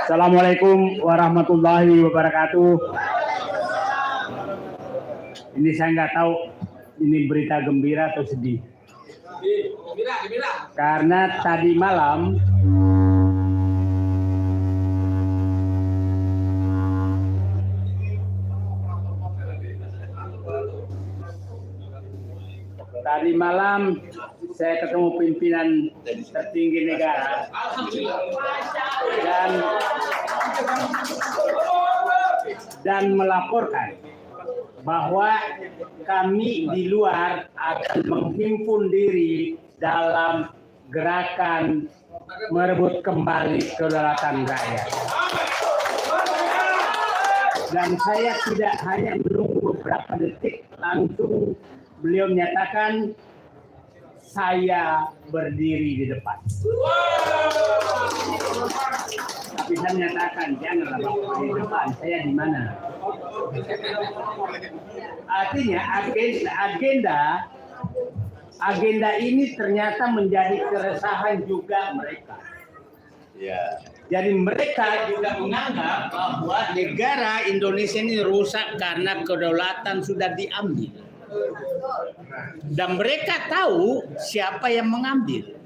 Assalamualaikum warahmatullahi wabarakatuh. Ini saya nggak tahu ini berita gembira atau sedih. Gembira. Karena tadi malam saya ketemu pimpinan tertinggi negara dan melaporkan bahwa kami di luar akan menghimpun diri dalam gerakan merebut kembali kedaulatan rakyat. Dan saya tidak hanya menunggu beberapa detik, langsung beliau menyatakan saya berdiri di depan. Tapi saya menyatakan janganlah Bapak di depan, saya di mana? Artinya agenda ini ternyata menjadi keresahan juga mereka. Ya. Jadi mereka juga menganggap bahwa negara Indonesia ini rusak karena kedaulatan sudah diambil. Dan mereka tahu siapa yang mengambil.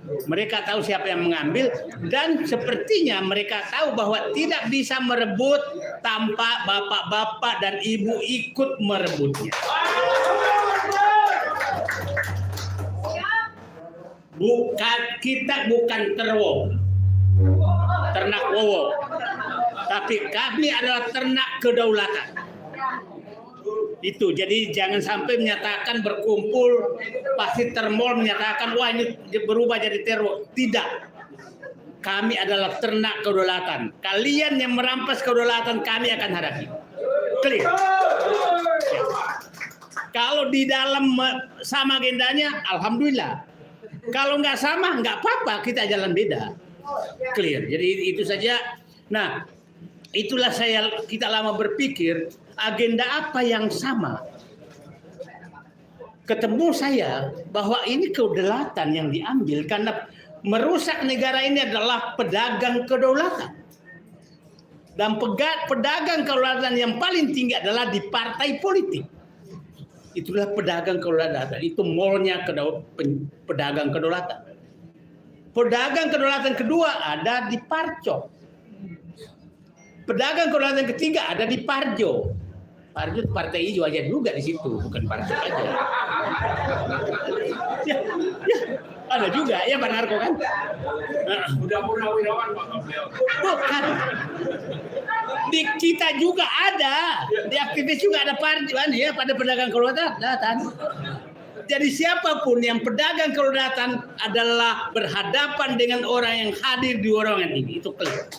Mereka tahu siapa yang mengambil dan sepertinya mereka tahu bahwa tidak bisa merebut tanpa bapak-bapak dan ibu ikut merebutnya. Kita bukan ternak wowo, tapi kami adalah ternak kedaulatan. Itu jadi jangan sampai menyatakan berkumpul pasti termol menyatakan wah ini berubah jadi teror. Tidak, kami adalah ternak kedaulatan. Kalian yang merampas kedaulatan kami akan hadapi. Clear. Kalau di dalam sama agendanya alhamdulillah, kalau nggak sama nggak apa-apa, kita jalan beda. Clear. Jadi itu saja. Nah, itulah kita lama berpikir agenda apa yang sama. Ketemu saya bahwa ini kedaulatan yang diambil karena merusak negara ini adalah pedagang kedaulatan. Dan pedagang kedaulatan yang paling tinggi adalah di partai politik. Itulah pedagang kedaulatan. Itu molnya pedagang kedaulatan. Pedagang kedaulatan kedua ada di Parcok. Pedagang kedaulatan ketiga ada di Parjo. Parjo partai hijau aja juga di situ, bukan Parcok aja. Ya, ada juga ya Pak Narko kan? Udah wirawan Pak beliau. Bukan. Di kita juga ada, di aktivis juga ada Parjo kan ya, pada pedagang kedaulatan. Jadi siapapun yang pedagang kedaulatan adalah berhadapan dengan orang yang hadir di ruangan ini. Itu clear.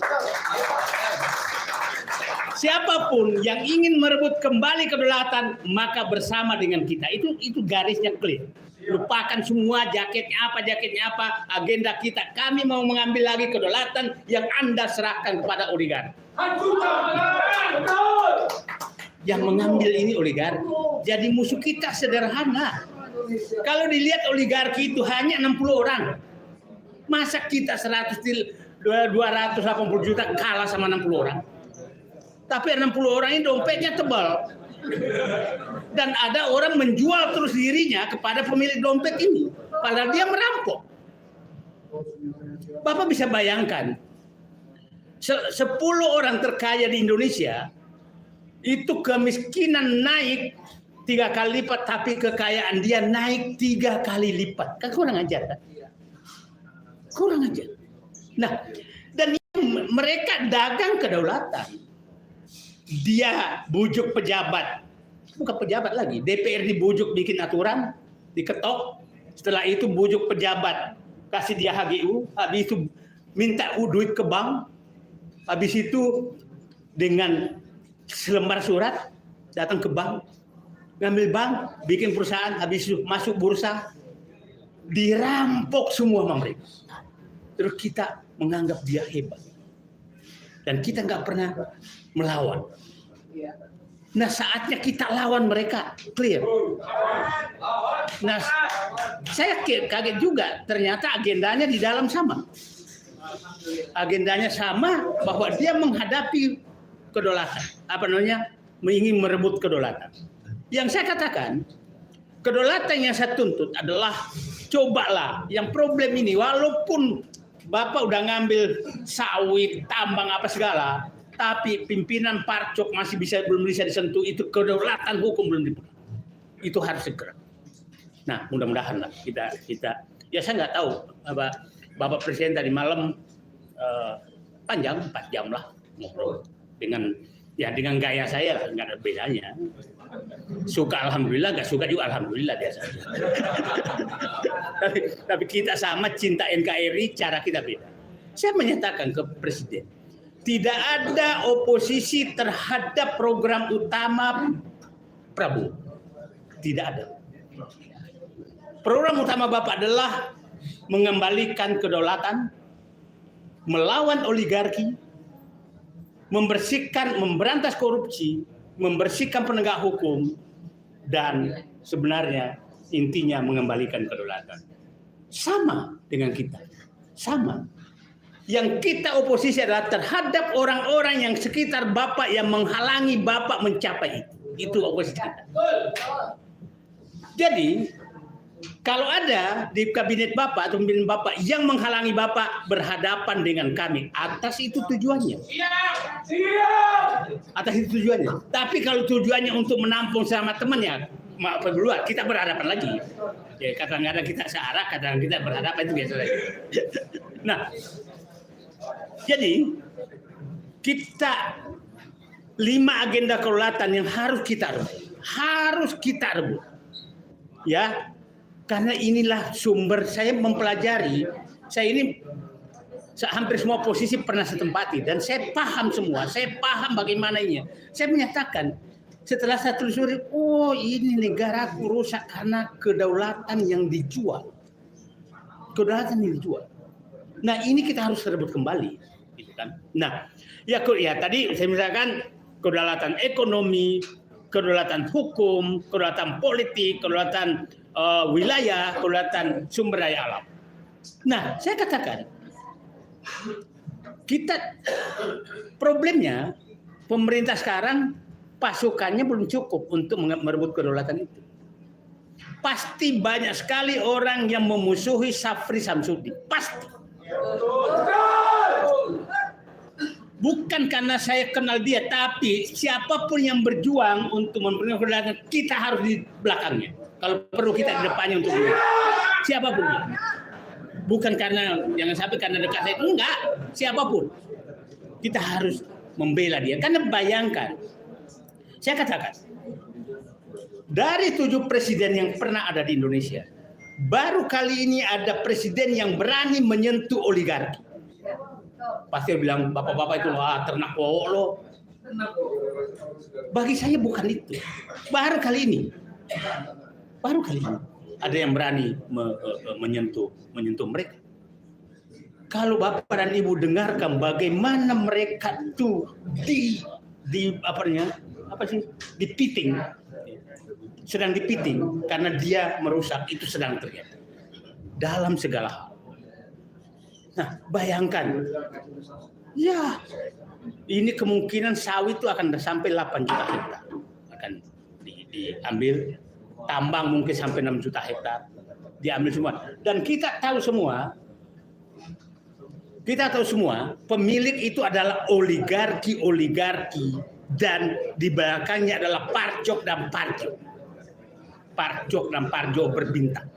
Siapapun yang ingin merebut kembali kedaulatan maka bersama dengan kita. Itu garisnya clear. Lupakan semua jaketnya apa, agenda kita. Kami mau mengambil lagi kedaulatan yang Anda serahkan kepada oligarki. Yang mengambil ini oligarki. Jadi musuh kita sederhana. Kalau dilihat oligarki itu hanya 60 orang. Masa kita 280 juta kalah sama 60 orang? Tapi 60 orang ini dompetnya tebal. Dan ada orang menjual terus dirinya kepada pemilik dompet ini. Padahal dia merampok. Bapak bisa bayangkan. 10 orang terkaya di Indonesia. Itu kemiskinan naik 3 kali lipat, tapi kekayaan dia naik 3 kali lipat. Kan kurang ajar kan? Kurang ajar. Nah, dan mereka dagang kedaulatan. Dia bujuk pejabat. Bukan pejabat lagi. DPR dibujuk bikin aturan, diketok. Setelah itu bujuk pejabat, kasih dia HGU. Habis itu minta duit ke bank. Habis itu dengan selembar surat datang ke bank. Ngambil bank, bikin perusahaan, habis itu masuk bursa, dirampok semua sama mereka. Terus kita menganggap dia hebat. Dan kita nggak pernah melawan. Nah saatnya kita lawan mereka, clear. Nah saya kaget juga, ternyata agendanya di dalam sama. agendanya sama, bahwa dia menghadapi kedaulatan, ingin merebut kedaulatan. Yang saya katakan, kedaulatan yang saya tuntut adalah cobalah yang problem ini, walaupun Bapak udah ngambil sawit, tambang apa segala, tapi pimpinan Parcok masih belum bisa disentuh, itu kedaulatan hukum belum dipegang. Itu harus segera. Nah, mudah-mudahan lah kita ya saya nggak tahu Bapak Presiden tadi malam panjang 4 jam lah ngobrol dengan gaya saya lah, nggak ada bedanya. Suka alhamdulillah, nggak suka juga alhamdulillah biasa. tapi kita sama, cinta NKRI, cara kita beda. Saya menyatakan ke Presiden, tidak ada oposisi terhadap program utama Prabowo. Tidak ada. Program utama Bapak adalah mengembalikan kedaulatan, melawan oligarki, memberantas korupsi, membersihkan penegak hukum, dan sebenarnya intinya mengembalikan kedaulatan. Sama dengan kita. Sama. Yang kita oposisi adalah terhadap orang-orang yang sekitar Bapak yang menghalangi Bapak mencapai itu. Itu oposisi kita. Jadi, kalau ada di kabinet Bapak atau pimpinan Bapak yang menghalangi Bapak berhadapan dengan kami, atas itu tujuannya. Atas itu tujuannya. Tapi kalau tujuannya untuk menampung sama temannya, maaf duluan, kita berhadapan lagi. Ya, kadang-kadang kita searah, kadang-kadang kita berhadapan, itu biasa lagi. Nah, jadi kita 5 agenda kedaulatan yang harus kita rebut. Ya, karena inilah sumber saya mempelajari. Saya ini hampir semua posisi pernah saya tempati dan saya paham semua. Saya paham bagaimana ini. Saya menyatakan setelah saya telusuri, oh ini negaraku rusak karena kedaulatan yang dijual. Kedaulatan yang dijual. Nah, ini kita harus rebut kembali, gitu kan. Nah, ya tadi saya misalkan kedaulatan ekonomi, kedaulatan hukum, kedaulatan politik, kedaulatan wilayah, kedaulatan sumber daya alam. Nah, saya katakan, problemnya pemerintah sekarang pasukannya belum cukup untuk merebut kedaulatan itu. Pasti banyak sekali orang yang memusuhi Syafri Samsudin. Pasti. Bukan karena saya kenal dia, tapi siapapun yang berjuang untuk memperoleh kedaulatan, kita harus di belakangnya. Kalau perlu kita di depannya untuk dia. Siapapun dia. Bukan karena, jangan sampai karena dekat saya. Enggak, siapapun. Kita harus membela dia. Karena bayangkan, saya katakan, dari 7 presiden yang pernah ada di Indonesia, baru kali ini ada presiden yang berani menyentuh oligarki. Pasti bilang, bapak-bapak itu ternak wowok lo. Bagi saya bukan itu. Baru kali ini ada yang berani menyentuh menyentuh mereka. Kalau Bapak dan Ibu dengarkan bagaimana mereka tuh dipiting, sedang dipiting karena dia merusak, itu sedang terjadi dalam segala hal. Nah, bayangkan, ya ini kemungkinan sawit itu akan sampai 8 juta hektar akan diambil, tambang mungkin sampai 6 juta hektar diambil semua. Dan kita tahu semua pemilik itu adalah oligarki dan di belakangnya adalah Parcok dan Parjo berbintang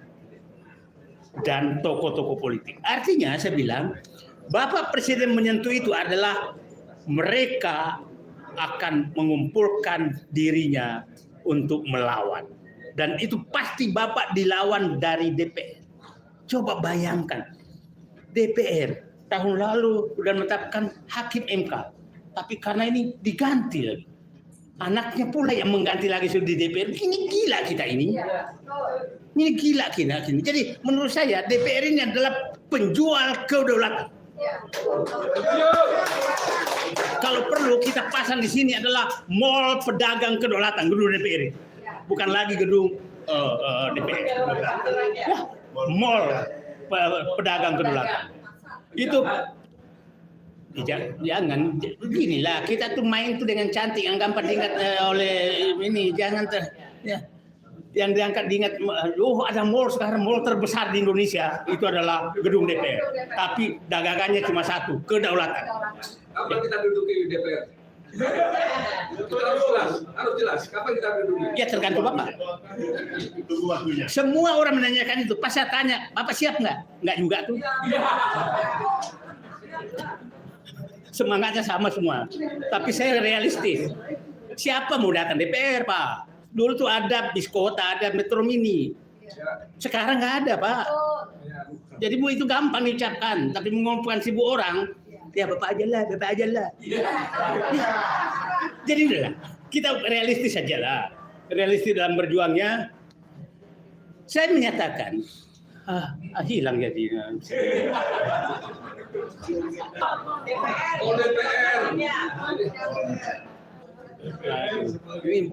dan tokoh-tokoh politik. Artinya saya bilang Bapak Presiden menyentuh itu adalah mereka akan mengumpulkan dirinya untuk melawan. Dan itu pasti Bapak dilawan dari DPR. Coba bayangkan, DPR tahun lalu sudah menetapkan hakim MK. Tapi karena ini diganti lagi. Anaknya pula yang mengganti lagi di DPR. Ini gila kita ini. Ini gila kita ini. Jadi menurut saya DPR ini adalah penjual kedaulatan. Kalau perlu kita pasang di sini adalah mall pedagang kedaulatan, gedung DPR. Bukan lagi gedung DPR. Mall pedagang kedaulatan. Itu Jangan beginilah, kita tuh main tuh dengan cantik yang gampang diingat oleh ini, jangan yang diangkat diingat. Ada mall sekarang, mall terbesar di Indonesia itu adalah gedung DPR, tapi dagangannya cuma satu, kedaulatan. Kapan kita duduki DPR? Itu harus jelas. Kapan kita duduki? Ya tergantung Bapak. Semua orang menanyakan itu. Pas saya tanya, Bapak siap nggak? Nggak juga tuh. Semangatnya sama semua. Tapi saya realistis. Siapa mau datang DPR, Pak? Dulu tuh ada Biskota, ada Metro Mini. Sekarang nggak ada, Pak. Jadi Bu itu gampang diucapkan. Tapi mengumpulkan 1.000 orang, ya Bapak aja lah. Jadi udahlah, kita realistis saja lah. Realistis dalam berjuangnya. Saya menyatakan, hilang jadi. Oh DPR. Ini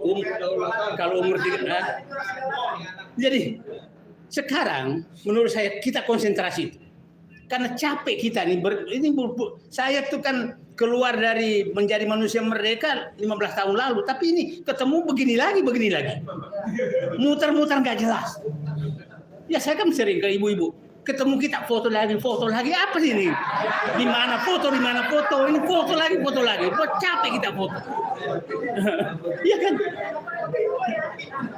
kalau umur 3. Jadi sekarang menurut saya kita konsentrasi itu. Karena capek kita nih. Saya tuh kan keluar dari menjadi manusia merdeka 15 tahun lalu. Tapi ini ketemu begini lagi. Muter-muter nggak jelas. Ya saya kan sering ke ibu-ibu. Ketemu kita foto lagi. Apa sih ini? Di mana foto? Ini foto lagi. Capek kita foto. Iya kan?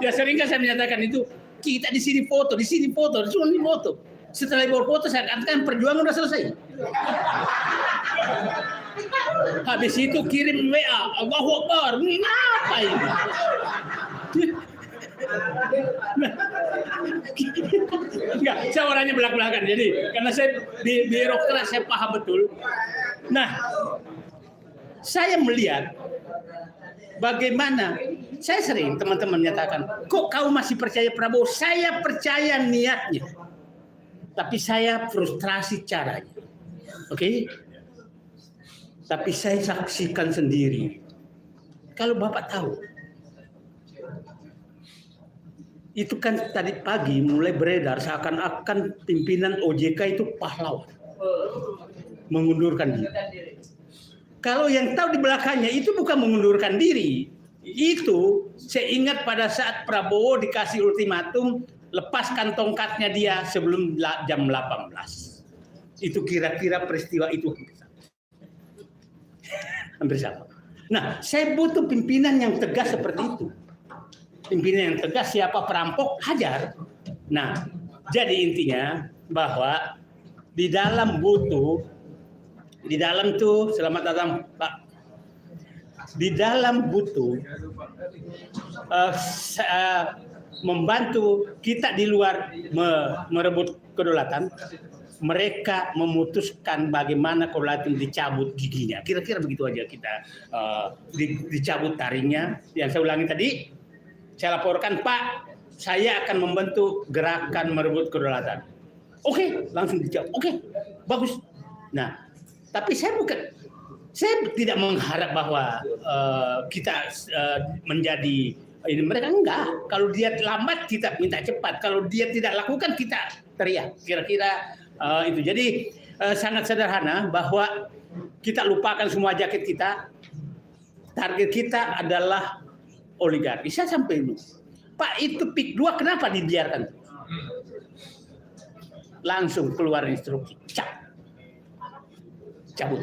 Ya sering kan saya menyatakan itu. Kita di sini foto. Cuma di foto. Setelah berfoto saya katakan perjuangan udah selesai. Habis itu kirim WA, Allahu Akbar. Ini apa ini? Enggak, saya orangnya belak-belakan. Jadi karena saya di birokrat saya paham betul. Nah, saya melihat bagaimana saya sering teman-teman menyatakan, kok kau masih percaya Prabowo? Saya percaya niatnya. Tapi saya frustrasi caranya. Oke? Tapi saya saksikan sendiri. Kalau Bapak tahu, itu kan tadi pagi mulai beredar seakan-akan pimpinan OJK itu pahlawan. Mengundurkan diri. Kalau yang tahu di belakangnya itu bukan mengundurkan diri. Itu saya ingat pada saat Prabowo dikasih ultimatum, lepaskan tongkatnya dia sebelum jam 18. Itu kira-kira peristiwa itu hampir sama. Nah, saya butuh pimpinan yang tegas seperti itu. Pimpinan yang tegas, siapa perampok, hajar. Nah, jadi intinya bahwa di dalam tuh, selamat datang Pak. Di dalam butuh membantu kita di luar merebut kedaulatan, mereka memutuskan bagaimana kedaulatan dicabut giginya. Kira-kira begitu aja kita dicabut taringnya. Yang saya ulangi tadi, saya laporkan Pak, saya akan membentuk gerakan merebut kedaulatan. Oke, langsung dijawab. Oke, bagus. Nah, tapi saya tidak mengharap bahwa kita menjadi ini, mereka enggak. Kalau dia lambat kita minta cepat. Kalau dia tidak lakukan kita teriak. Kira-kira itu. Jadi sangat sederhana bahwa kita lupakan semua jaket kita. Target kita adalah oligarki. Saya sampai ini. Pak itu PIK 2 kenapa dibiarkan? Langsung keluar instruksi. Cabut.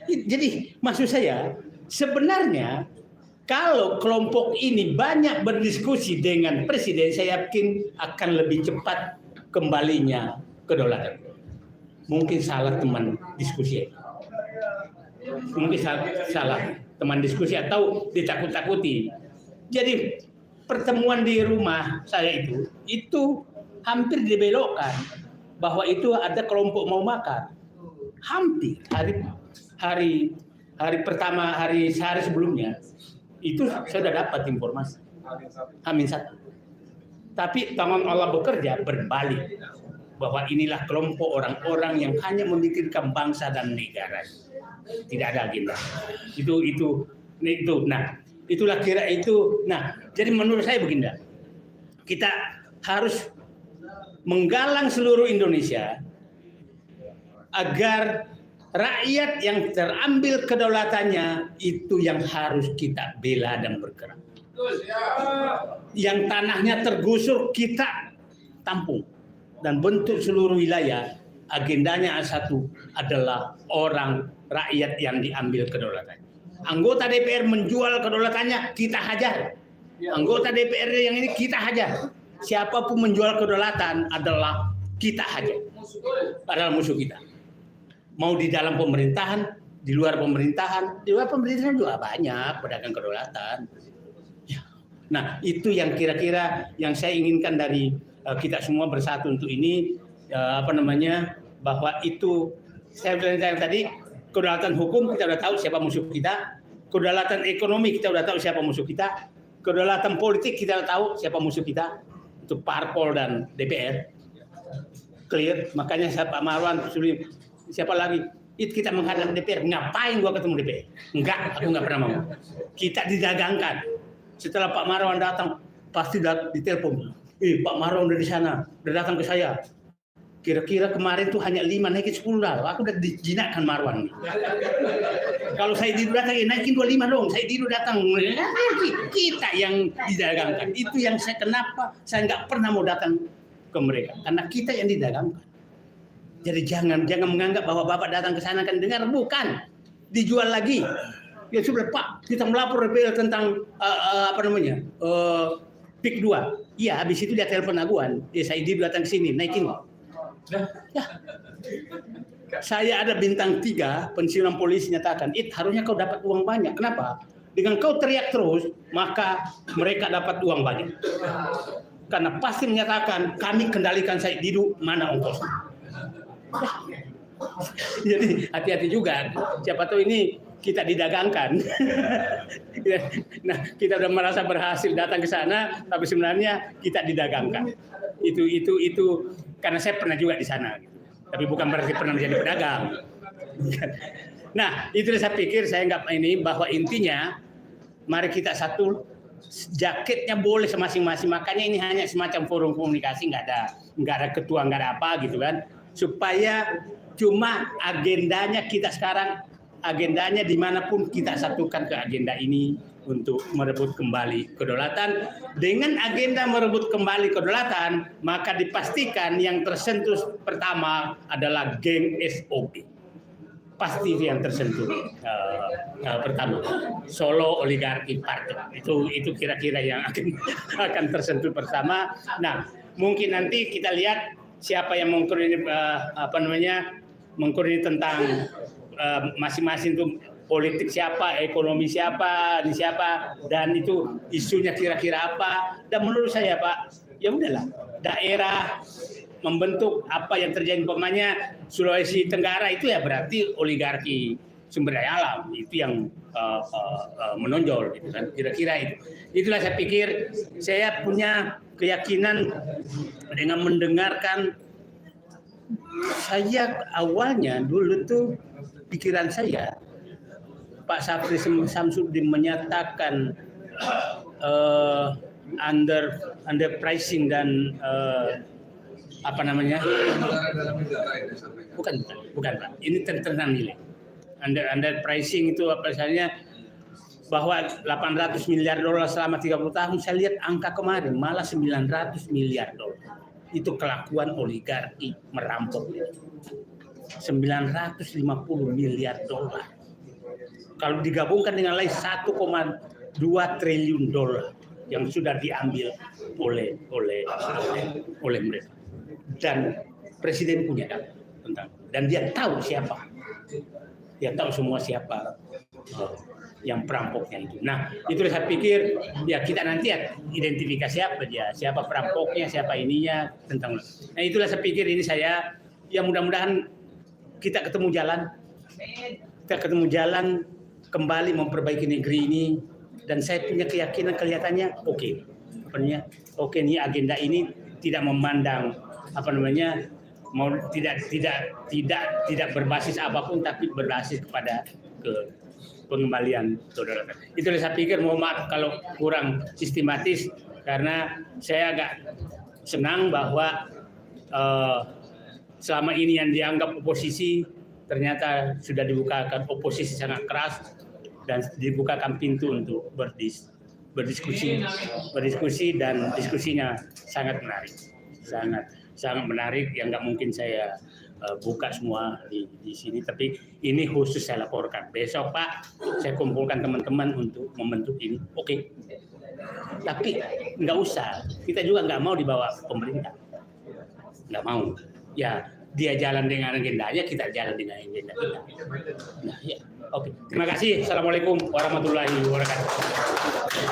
Jadi maksud saya sebenarnya kalau kelompok ini banyak berdiskusi dengan presiden, saya yakin akan lebih cepat kembalinya kedaulatan. Mungkin salah teman diskusi. Mungkin salah teman diskusi atau ditakut-takuti. Jadi pertemuan di rumah saya itu hampir dibelokkan bahwa itu ada kelompok mau makar. Hampir hari pertama, sehari sebelumnya itu saya sudah dapat informasi. Amin satu. Tapi tangan Allah bekerja berbalik bahwa inilah kelompok orang-orang yang hanya memikirkan bangsa dan negara. Tidak ada agenda. Itu. Nah, itulah kira itu. Nah, jadi menurut saya begini. Kita harus menggalang seluruh Indonesia agar rakyat yang terambil kedaulatannya itu yang harus kita bela dan bergerak. Yang tanahnya tergusur kita tampung dan bentuk seluruh wilayah. Agendanya satu adalah orang rakyat yang diambil kedaulatannya. Anggota DPR menjual kedaulatannya, kita hajar. Anggota DPR yang ini kita hajar. Siapapun menjual kedaulatan adalah kita hajar. Adalah musuh kita. Mau di dalam pemerintahan, di luar pemerintahan juga banyak pedagang kedaulatan. Nah, itu yang kira-kira yang saya inginkan dari kita semua bersatu untuk ini, bahwa itu saya bilang tadi, kedaulatan hukum kita sudah tahu siapa musuh kita, kedaulatan ekonomi kita sudah tahu siapa musuh kita, kedaulatan politik kita sudah tahu siapa musuh kita, itu parpol dan DPR. Clear, makanya Pak Marwan siapa lagi? Itu kita menghadap DPR. Ngapain gua ketemu DPR? Enggak, aku enggak pernah mau. Kita didagangkan. Setelah Pak Marwan datang, pasti ditelepon. Pak Marwan udah di sana, udah datang ke saya. Kira-kira kemarin tuh hanya 5, naikin 10 dah. Aku udah dijinakkan Marwan. Kalau saya Didu datang, naikin 25 dong. Saya Didu datang. Kita yang didagangkan. Itu yang kenapa saya nggak pernah mau datang ke mereka. Karena kita yang didagangkan. Jadi jangan menganggap bahwa Bapak datang ke sana kan dengar, bukan. Dijual lagi. Ya sudah Pak, kita melapor DPR tentang PIK 2. Iya, habis itu dia telepon aguan. Saya Didu datang ke sini, naikin. Ya. Saya ada bintang 3, pensiunan polisi nyatakan, harusnya kau dapat uang banyak. Kenapa? Dengan kau teriak terus, maka mereka dapat uang banyak. Karena pasti menyatakan, kami kendalikan Said Didu, mana ongkosnya. Jadi hati-hati juga. Siapa tahu ini kita didagangkan. Nah, kita udah merasa berhasil datang ke sana, tapi sebenarnya kita didagangkan. Itu karena saya pernah juga di sana. Tapi bukan berarti pernah menjadi pedagang. Nah, itu saya pikir saya nggak ini bahwa intinya mari kita satu, jaketnya boleh masing-masing. Makanya ini hanya semacam forum komunikasi, nggak ada ketua, nggak ada apa gitu kan. Supaya cuma agendanya kita sekarang, agendanya dimanapun kita satukan ke agenda ini untuk merebut kembali kedaulatan. Dengan agenda merebut kembali kedaulatan, maka dipastikan yang tersentuh pertama adalah geng SOB. Pasti yang tersentuh pertama. Solo Oligarki Party. Itu kira-kira yang akan tersentuh pertama. Nah, mungkin nanti kita lihat siapa yang mengkoordinir tentang masing-masing itu politik siapa, ekonomi siapa, dan itu isunya kira-kira apa. Dan menurut saya Pak, ya udahlah, daerah membentuk apa yang terjadi umpamanya Sulawesi Tenggara itu ya berarti oligarki sumber daya alam itu yang menonjol gitu kan, kira-kira itu. Itulah saya pikir, saya punya keyakinan dengan mendengarkan. Saya awalnya dulu tuh pikiran saya Pak Sapri Samsudin menyatakan under pricing dan bukan Pak, ini tentang nilai. Under pricing itu apa misalnya bahwa 800 miliar dolar selama 30 tahun, saya lihat angka kemarin malah 900 miliar dolar. Itu kelakuan oligarki merampok. 950 miliar dolar. Kalau digabungkan dengan lain 1,2 triliun dolar yang sudah diambil oleh mereka. Dan presiden punya data tentang, dan dia tahu siapa. Dia tahu semua siapa yang perampoknya itu. Nah, itu saya pikir ya kita nanti identifikasi siapa perampoknya, siapa ininya tentang. Nah, itulah saya pikir ini saya ya mudah-mudahan kita ketemu jalan kembali memperbaiki negeri ini, dan saya punya keyakinan kelihatannya oke. Oke, ini agenda ini tidak memandang mau tidak berbasis apapun, tapi berbasis kepada pengembalian kedaulatan. Itu saya pikir, mohon maaf kalau kurang sistematis, karena saya agak senang bahwa selama ini yang dianggap oposisi ternyata sudah dibukakan oposisi sangat keras dan dibukakan pintu untuk berdiskusi dan diskusinya sangat menarik, sangat menarik yang nggak mungkin saya buka semua di sini, tapi ini khusus saya laporkan. Besok Pak, saya kumpulkan teman-teman untuk membentuk ini, oke. Tapi nggak usah, kita juga nggak mau dibawa pemerintah, nggak mau. Ya dia jalan dengan agendanya, kita jalan dengan agenda kita. Nah, ya, oke. Terima kasih. Assalamualaikum warahmatullahi wabarakatuh.